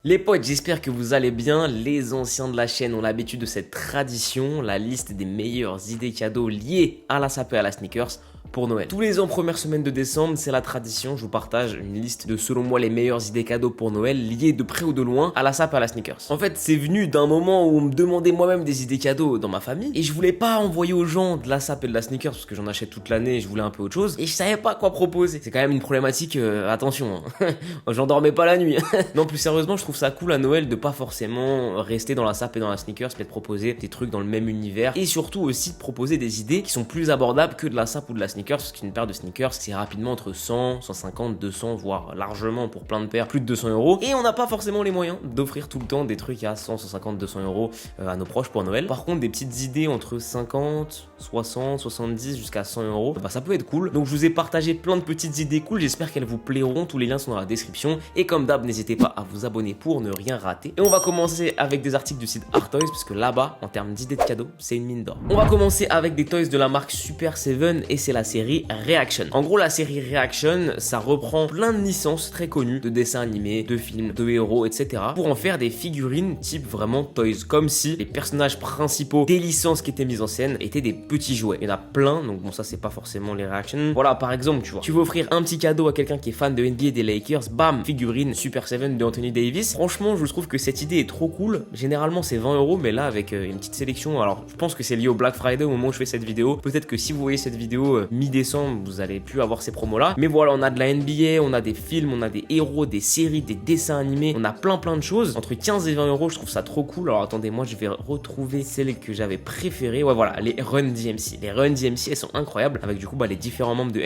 Les potes, j'espère que vous allez bien. Les anciens de la chaîne ont l'habitude de cette tradition, la liste des meilleures idées cadeaux liées à la SAP et à la sneakers pour Noël. Tous les ans, première semaine de décembre, c'est la tradition, je vous partage une liste de selon moi les meilleures idées cadeaux pour Noël liées de près ou de loin à la SAP et à la sneakers. En fait, c'est venu d'un moment où on me demandait moi-même des idées cadeaux dans ma famille et je voulais pas envoyer aux gens de la SAP et de la sneakers parce que j'en achète toute l'année et je voulais un peu autre chose et je savais pas quoi proposer. C'est quand même une problématique, attention, hein. J'en dormais pas la nuit. Non, plus sérieusement, je trouve ça cool à Noël de pas forcément rester dans la SAP et dans la sneakers, mais de proposer des trucs dans le même univers et surtout aussi de proposer des idées qui sont plus abordables que de la SAP ou de la sneakers parce qu'une paire de sneakers c'est rapidement entre 100, 150, 200 voire largement pour plein de paires plus de 200 euros et on n'a pas forcément les moyens d'offrir tout le temps des trucs à 100, 150, 200 euros à nos proches pour Noël. Par contre des petites idées entre 50, 60, 70 jusqu'à 100 euros, bah ça peut être cool. Donc je vous ai partagé plein de petites idées cool, j'espère qu'elles vous plairont, tous les liens sont dans la description et comme d'hab n'hésitez pas à vous abonner pour ne rien rater. Et on va commencer avec des articles du site Art Toys parce que là-bas en termes d'idées de cadeaux c'est une mine d'or. On va commencer avec des toys de la marque Super Seven et c'est la série Reaction. En gros la série Reaction ça reprend plein de licences très connues de dessins animés, de films, de héros etc. pour en faire des figurines type vraiment toys, comme si les personnages principaux des licences qui étaient mises en scène étaient des petits jouets. Il y en a plein donc bon ça c'est pas forcément les Reaction. Voilà par exemple tu vois, tu veux offrir un petit cadeau à quelqu'un qui est fan de NBA des Lakers, bam, figurine Super Seven de Anthony Davis. Franchement je trouve que cette idée est trop cool. Généralement c'est 20 euros mais là avec une petite sélection, alors je pense que c'est lié au Black Friday au moment où je fais cette vidéo. Peut-être que si vous voyez cette vidéo mi-décembre vous allez plus avoir ces promos là. Mais voilà on a de la NBA, on a des films, on a des héros, des séries, des dessins animés, on a plein de choses. Entre 15 et 20 euros je trouve ça trop cool. Alors attendez moi je vais retrouver celles que j'avais préférées. Ouais voilà les Run DMC. Les Run DMC elles sont incroyables avec du coup les différents membres de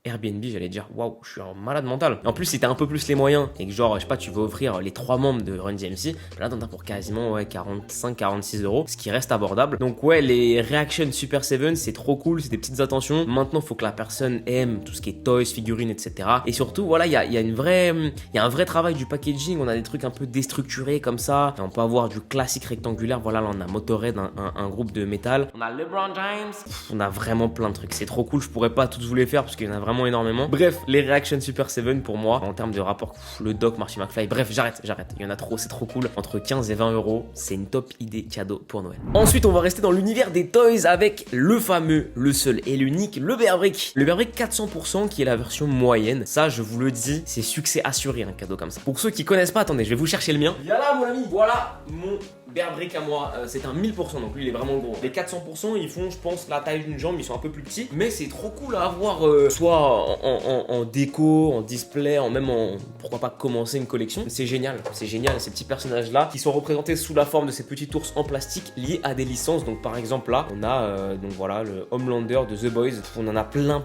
Airbnb, j'allais dire waouh, je suis un malade mental. Et en plus, si t'as un peu plus les moyens et que genre, je sais pas, tu veux offrir les 3 membres de Run DMC, là t'en as pour quasiment 45-46 euros, ce qui reste abordable. Donc ouais, les Reaction Super 7, c'est trop cool, c'est des petites attentions. Maintenant, faut que la personne aime tout ce qui est toys, figurines, etc. Et surtout, voilà, il y a un vrai travail du packaging. On a des trucs un peu déstructurés comme ça. Et on peut avoir du classique rectangulaire. Voilà, là on a Motorhead, un groupe de métal. On a LeBron James. On a vraiment plein de trucs. C'est trop cool. Je pourrais pas tous vous les faire parce qu'il y en a vraiment énormément. Bref, les Reaction Super 7 pour moi, en termes de rapport, le Doc, Marty McFly, bref, j'arrête. Il y en a trop, c'est trop cool. Entre 15 et 20 euros, c'est une top idée cadeau pour Noël. Ensuite, on va rester dans l'univers des toys avec le fameux, le seul et l'unique, le Bear Brick. Le Bear Brick 400% qui est la version moyenne. Ça, je vous le dis, c'est succès assuré, un cadeau comme ça. Pour ceux qui connaissent pas, attendez, je vais vous chercher le mien. Viens là, mon ami. Voilà mon Bear Brick à moi, c'est un 1000%, donc lui il est vraiment gros. Les 400% ils font je pense la taille d'une jambe, ils sont un peu plus petits, mais c'est trop cool à avoir soit en déco, en display, pourquoi pas commencer une collection. C'est génial ces petits personnages là qui sont représentés sous la forme de ces petits ours en plastique liés à des licences. Donc par exemple là on a donc voilà le Homelander de The Boys, on en a plein.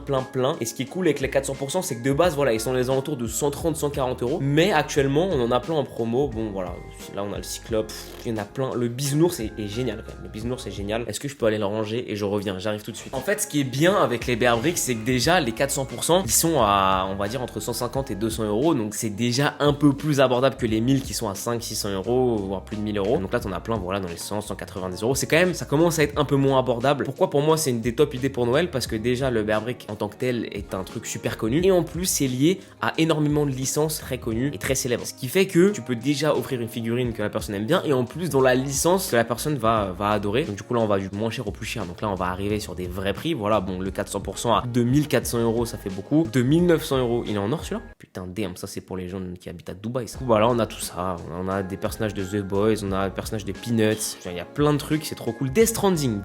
Et ce qui est cool avec les 400% c'est que de base voilà ils sont les alentours de 130-140 euros, mais actuellement on en a plein en promo. Bon voilà, là on a le Cyclope, il y en a plein. Le bisounours est génial quand même. Le bisounours est génial. Est-ce que je peux aller le ranger et je reviens? J'arrive tout de suite. En fait, ce qui est bien avec les Bear Bricks, c'est que déjà les 400%, ils sont à, on va dire, entre 150 et 200 euros. Donc c'est déjà un peu plus abordable que les 1000 qui sont à 500-600 euros, voire plus de 1000 euros. Donc là, t'en as plein, voilà, dans les 100-190 euros. C'est quand même, ça commence à être un peu moins abordable. Pourquoi pour moi, c'est une des top idées pour Noël? Parce que déjà, le Bear Brick en tant que tel est un truc super connu. Et en plus, c'est lié à énormément de licences très connues et très célèbres. Ce qui fait que tu peux déjà offrir une figurine que la personne aime bien et en plus, dans la licence que la personne va adorer. Donc du coup là on va du moins cher au plus cher. Donc là on va arriver sur des vrais prix. Voilà, bon le 400% à 2400 euros ça fait beaucoup. 2900 euros, il est en or celui-là? Putain damn, ça c'est pour les gens qui habitent à Dubaï ça. Voilà, on a tout ça. On a des personnages de The Boys, on a des personnages de Peanuts. Il y a plein de trucs, c'est trop cool. Death Stranding,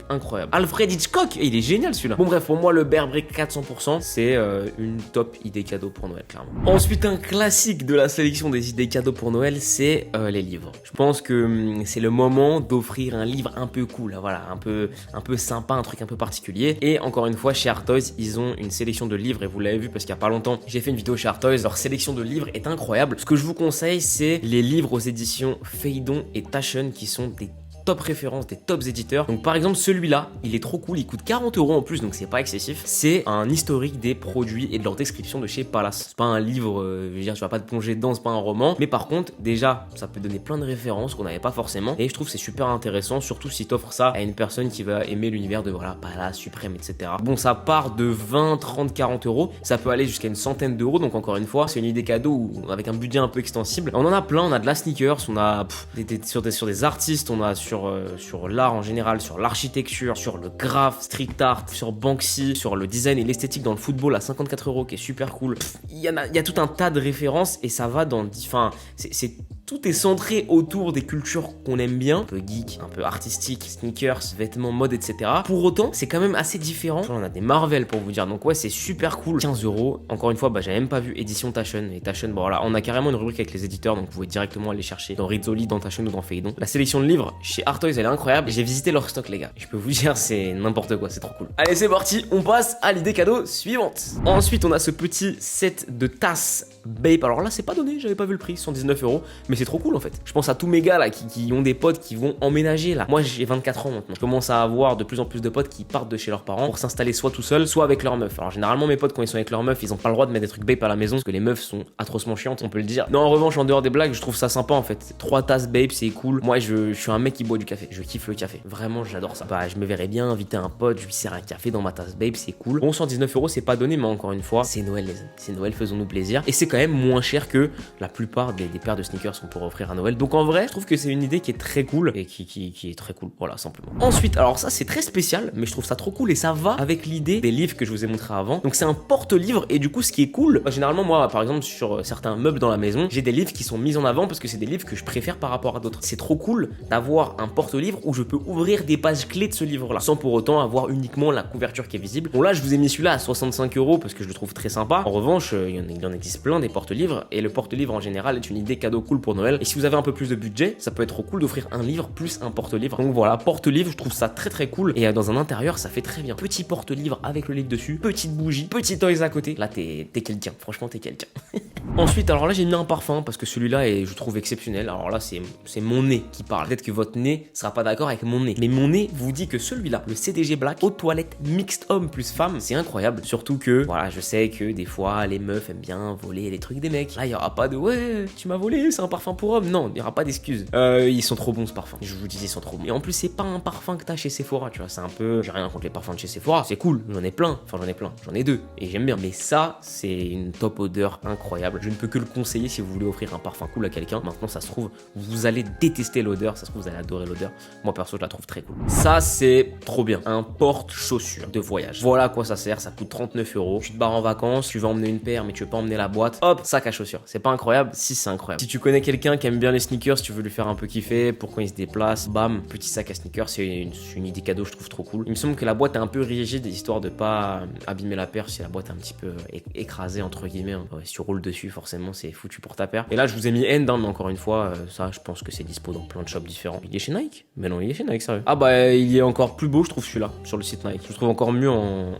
incroyable. Alfred Hitchcock, il est génial celui-là. Bon bref, pour moi le Bear Brick 400% c'est une top idée cadeau pour Noël clairement. Ensuite un classique de la sélection des idées cadeaux pour Noël c'est les livres. Je pense que c'est le moment d'offrir un livre un peu cool, voilà, un peu sympa, un truc un peu particulier. Et encore une fois, chez Art Toys, ils ont une sélection de livres et vous l'avez vu parce qu'il y a pas longtemps, j'ai fait une vidéo chez Art Toys. Leur sélection de livres est incroyable. Ce que je vous conseille, c'est les livres aux éditions Phaidon et Taschen qui sont des top références, des tops éditeurs. Donc par exemple celui-là, il est trop cool, il coûte 40 € en plus, donc c'est pas excessif. C'est un historique des produits et de leur description de chez Palace. C'est pas un livre, je veux dire, tu vas pas te plonger dedans, c'est pas un roman, mais par contre, déjà, ça peut donner plein de références qu'on n'avait pas forcément, et je trouve que c'est super intéressant, surtout si t'offres ça à une personne qui va aimer l'univers de voilà, Palace, Suprême, etc. Bon, ça part de 20, 30, 40 €, ça peut aller jusqu'à une centaine d'euros, donc encore une fois, c'est une idée cadeau avec un budget un peu extensible. On en a plein, on a de la sneakers, on a sur des artistes, on a sur l'art en général, sur l'architecture, sur le graph, street art, sur Banksy, sur le design et l'esthétique dans le football à 54 € qui est super cool. Il y a tout un tas de références et ça va dans... Enfin, tout est centré autour des cultures qu'on aime bien, un peu geek, un peu artistique, sneakers, vêtements, mode, etc. Pour autant, c'est quand même assez différent. On a des Marvel pour vous dire, donc ouais, c'est super cool. 15 €. Encore une fois, j'avais même pas vu édition Taschen. Et Taschen, bon voilà, on a carrément une rubrique avec les éditeurs, donc vous pouvez directement aller chercher dans Rizzoli, dans Taschen ou dans Phaidon. La sélection de livres chez Artois, elle est incroyable. J'ai visité leur stock, les gars. Je peux vous dire, c'est n'importe quoi, c'est trop cool. Allez, c'est parti, on passe à l'idée cadeau suivante. Ensuite, on a ce petit set de tasses Bape. Alors là, c'est pas donné, j'avais pas vu le prix, 119 €, mais c'est trop cool en fait. Je pense à tous mes gars là qui ont des potes qui vont emménager là. Moi, j'ai 24 ans maintenant. Je commence à avoir de plus en plus de potes qui partent de chez leurs parents pour s'installer soit tout seul, soit avec leur meuf. Alors généralement, mes potes quand ils sont avec leur meuf, ils ont pas le droit de mettre des trucs Bape à la maison parce que les meufs sont atrocement chiantes, on peut le dire. Non, en revanche, en dehors des blagues, je trouve ça sympa en fait. 3 tasses Bape, c'est cool. Moi, je suis un mec qui boit du café. Je kiffe le café. Vraiment, j'adore ça. Je me verrais bien inviter un pote, je lui sers un café dans ma tasse Bape, c'est cool. Bon, 119 €, c'est pas donné, mais encore une fois, c'est Noël les amis. C'est Noël, faisons-nous plaisir. Et c'est quand même moins cher que la plupart des paires de sneakers qu'on pourrait offrir à Noël. Donc en vrai, je trouve que c'est une idée qui est très cool et qui est très cool. Voilà, simplement. Ensuite, alors ça c'est très spécial, mais je trouve ça trop cool et ça va avec l'idée des livres que je vous ai montré avant. Donc c'est un porte-livre et du coup ce qui est cool, généralement moi par exemple sur certains meubles dans la maison, j'ai des livres qui sont mis en avant parce que c'est des livres que je préfère par rapport à d'autres. C'est trop cool d'avoir un porte-livre où je peux ouvrir des pages clés de ce livre-là sans pour autant avoir uniquement la couverture qui est visible. Bon là je vous ai mis celui-là à 65 € parce que je le trouve très sympa. En revanche, il en existe plein des porte-livres et le porte-livre en général est une idée cadeau cool pour Noël. Et si vous avez un peu plus de budget, ça peut être trop cool d'offrir un livre plus un porte-livre. Donc voilà, porte-livre, je trouve ça très très cool. Et dans un intérieur, ça fait très bien. Petit porte-livre avec le livre dessus, petite bougie, petit toys à côté. Là, t'es quelqu'un. Franchement, t'es quelqu'un. Ensuite, alors là, j'ai mis un parfum parce que celui-là est, je trouve, exceptionnel. Alors là, c'est mon nez qui parle. Peut-être que votre nez sera pas d'accord avec mon nez. Mais mon nez vous dit que celui-là, le CDG Black, eau de toilette mixte homme plus femme, c'est incroyable. Surtout que, voilà, je sais que des fois, les meufs aiment bien voler les trucs des mecs. Là, il y aura pas de ouais, tu m'as volé, c'est un parfum pour homme. Non, il y aura pas d'excuses. Ils sont trop bons ce parfum. Je vous dis, ils sont trop bons. Et en plus, c'est pas un parfum que t'as chez Sephora, tu vois. C'est un peu, j'ai rien contre les parfums de chez Sephora. C'est cool, j'en ai plein. Enfin, j'en ai 2 et j'aime bien. Mais ça, c'est une top odeur incroyable. Je ne peux que le conseiller si vous voulez offrir un parfum cool à quelqu'un. Maintenant, ça se trouve, vous allez détester l'odeur. Ça se trouve, vous allez adorer l'odeur. Moi, perso, je la trouve très cool. Ça, c'est trop bien. Un porte-chaussures de voyage. Voilà à quoi ça sert. Ça coûte 39 €. Tu te barres en vacances, tu veux emmener une paire, mais tu veux pas emmener la boîte. Hop, sac à chaussures. C'est pas incroyable? Si, c'est incroyable. Si tu connais quelqu'un qui aime bien les sneakers, si tu veux lui faire un peu kiffer pour quand il se déplace, bam, petit sac à sneakers, c'est une idée cadeau, je trouve trop cool. Il me semble que la boîte est un peu rigide, histoire de pas abîmer la paire si la boîte est un petit peu écrasée, entre guillemets. Ouais, si tu roules dessus, forcément, c'est foutu pour ta paire. Et là, je vous ai mis End, hein, mais encore une fois, ça, je pense que c'est dispo dans plein de shops différents. Il est chez Nike? Mais non, il est chez Nike, sérieux. Ah bah, il est encore plus beau, je trouve, celui-là, sur le site Nike. Je le trouve encore mieux en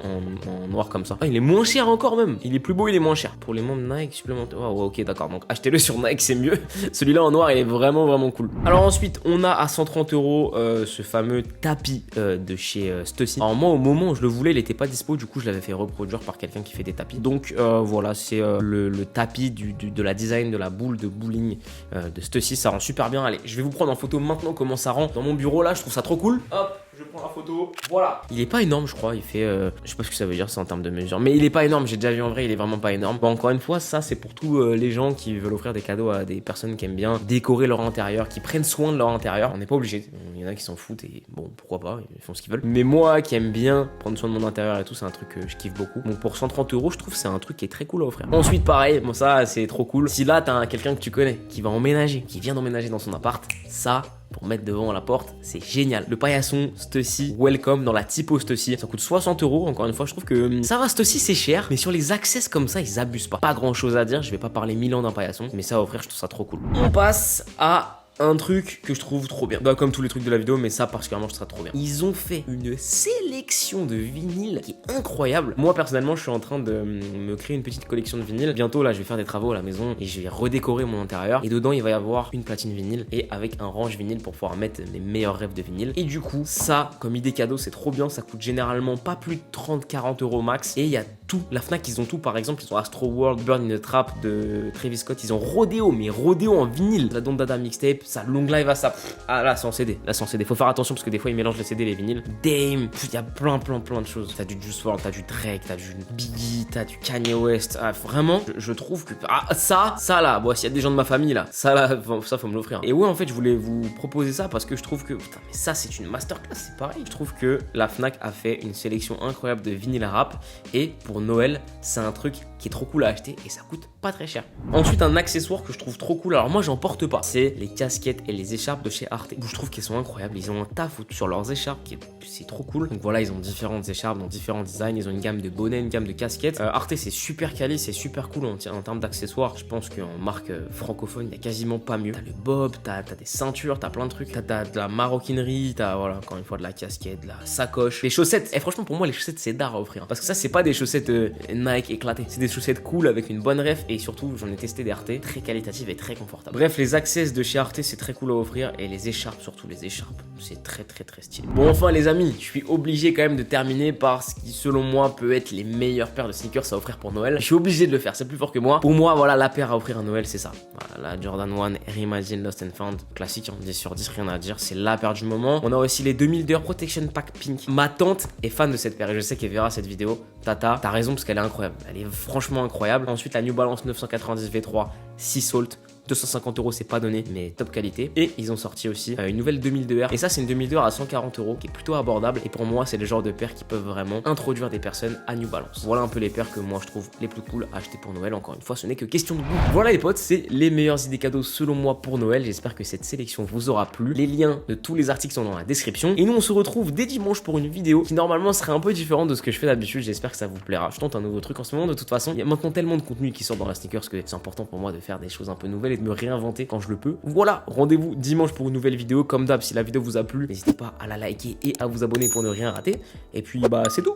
noir comme ça. Ah, il est moins cher encore même. Il est plus beau, il est moins cher. Pour les membres Nike supplémentaires. Oh, ouais, ok, d'accord. Donc, achetez-le sur Nike, c'est mieux. Celui-là en noir, il est vraiment, vraiment cool. Alors ensuite, on a à 130 € ce fameux tapis de chez Stussy. Alors moi, au moment où je le voulais, il était pas dispo. Du coup, je l'avais fait reproduire par quelqu'un qui fait des tapis. Donc voilà, c'est le tapis de la design de la boule de bowling de Stussy. Ça rend super bien. Allez, je vais vous prendre en photo maintenant comment ça rend dans mon bureau là. Je trouve ça trop cool. Hop, je prends la photo. Voilà. Il est pas énorme, je crois. Il fait, je sais pas ce que ça veut dire, c'est en termes de mesure, mais il est pas énorme. J'ai déjà vu en vrai, il est vraiment pas énorme. Bon, encore une fois, ça c'est pour tous les gens qui veulent offrir des cadeaux à des personnes qui aiment bien décorer leur intérieur, qui prennent soin de leur intérieur. On n'est pas obligé. Il y en a qui s'en foutent et bon, pourquoi pas, ils font ce qu'ils veulent. Mais moi qui aime bien prendre soin de mon intérieur et tout, c'est un truc que je kiffe beaucoup. Donc pour 130 €, je trouve que c'est un truc qui est très cool à offrir. Ensuite, pareil, bon ça c'est trop cool. Si là t'as quelqu'un que tu connais qui va emménager, qui vient d'emménager dans son appart, ça pour mettre devant la porte, c'est génial. Le paillasson Stussy Welcome dans la typo Stussy, ça coûte 60 €. Encore une fois, je trouve que ça va, Stussy c'est cher, mais sur les access comme ça, ils abusent pas. Pas grand chose à dire, je vais pas parler 1000 ans d'un paillasson, mais ça à offrir, je trouve ça trop cool. On passe à un truc que je trouve trop bien. Bah, comme tous les trucs de la vidéo, mais ça particulièrement, je trouve ça trop bien. Ils ont fait une sélection de vinyles qui est incroyable. Moi, personnellement, je suis en train de me créer une petite collection de vinyles. Bientôt, là, je vais faire des travaux à la maison et je vais redécorer mon intérieur. Et dedans, il va y avoir une platine vinyle et avec un range vinyle pour pouvoir mettre mes meilleurs rêves de vinyle. Et du coup, ça, comme idée cadeau, c'est trop bien. Ça coûte généralement pas plus de 30-40 euros max. Et il y a tout. La Fnac, ils ont tout. Par exemple, ils ont Astro World, Burn in the Trap de Travis Scott. Ils ont Rodeo, mais Rodeo en vinyle. La Don Dada mixtape, sa long live à ça. Ah là, c'est en CD. Là, c'est en CD. Faut faire attention parce que des fois, ils mélangent les CD et les vinyles. Dame, il y a plein de choses. T'as du Juice WRLD, t'as du Drake, t'as du Biggie, t'as du Kanye West. Ah, vraiment, je trouve que ça là, bon, s'il y a des gens de ma famille là, ça faut me l'offrir. Et ouais, en fait, je voulais vous proposer ça parce que je trouve que putain, mais ça c'est une masterclass, c'est pareil. Je trouve que la Fnac a fait une sélection incroyable de vinyle rap et pour Noël, c'est un truc qui est trop cool à acheter et ça coûte pas très cher. Ensuite, un accessoire que je trouve trop cool, alors moi j'en porte pas, c'est les casquettes et les écharpes de chez Arte. Je trouve qu'elles sont incroyables, ils ont un taf sur leurs écharpes c'est trop cool. Donc voilà, ils ont différentes écharpes dans différents designs, ils ont une gamme de bonnets, une gamme de casquettes. Arte c'est super quali, c'est super cool en termes d'accessoires. Je pense qu'en marque francophone, il y a quasiment pas mieux. T'as le bob, t'as des ceintures, t'as plein de trucs, t'as de la maroquinerie, t'as voilà, encore une fois de la casquette, de la sacoche, les chaussettes. Et franchement, pour moi, les chaussettes c'est d'art à offrir. Parce que ça, c'est pas des chaussettes Nike éclatées, c'est des chaussettes cool avec une bonne ref et surtout, j'en ai testé des Arte, très qualitatives et très confortables. Bref, les accessoires de chez Arte, c'est très cool à offrir et les écharpes, surtout les écharpes, c'est très stylé. Bon, enfin les amis, je suis obligé quand même de terminer par ce qui selon moi peut être les meilleures paires de sneakers à offrir pour Noël. Je suis obligé de le faire, c'est plus fort que moi. Pour moi, voilà, la paire à offrir à Noël, c'est ça. Voilà, la Jordan 1 Reimagine Lost and Found, classique, 10 sur 10, rien à dire, c'est la paire du moment. On a aussi les 2000 Deur Protection Pack Pink. Ma tante est fan de cette paire et je sais qu'elle verra cette vidéo. Tata, t'as raison parce qu'elle est incroyable. Elle est franchement incroyable. Ensuite, la New Balance 990 V3 Sea Salt. 250 euros, c'est pas donné, mais top qualité. Et ils ont sorti aussi une nouvelle 2002R. Et ça, c'est une 2002R à 140 euros qui est plutôt abordable. Et pour moi, c'est le genre de paires qui peuvent vraiment introduire des personnes à New Balance. Voilà un peu les paires que moi je trouve les plus cool à acheter pour Noël. Encore une fois, ce n'est que question de goût. Voilà les potes, c'est les meilleures idées cadeaux selon moi pour Noël. J'espère que cette sélection vous aura plu. Les liens de tous les articles sont dans la description. Et nous, on se retrouve dès dimanche pour une vidéo qui normalement serait un peu différente de ce que je fais d'habitude. J'espère que ça vous plaira. Je tente un nouveau truc en ce moment. De toute façon, il y a maintenant tellement de contenu qui sort dans la sneakers que c'est important pour moi de faire des choses un peu nouvelles et de me réinventer quand je le peux. Voilà, rendez-vous dimanche pour une nouvelle vidéo. Comme d'hab, si la vidéo vous a plu, n'hésitez pas à la liker et à vous abonner pour ne rien rater. Et puis, bah, c'est tout.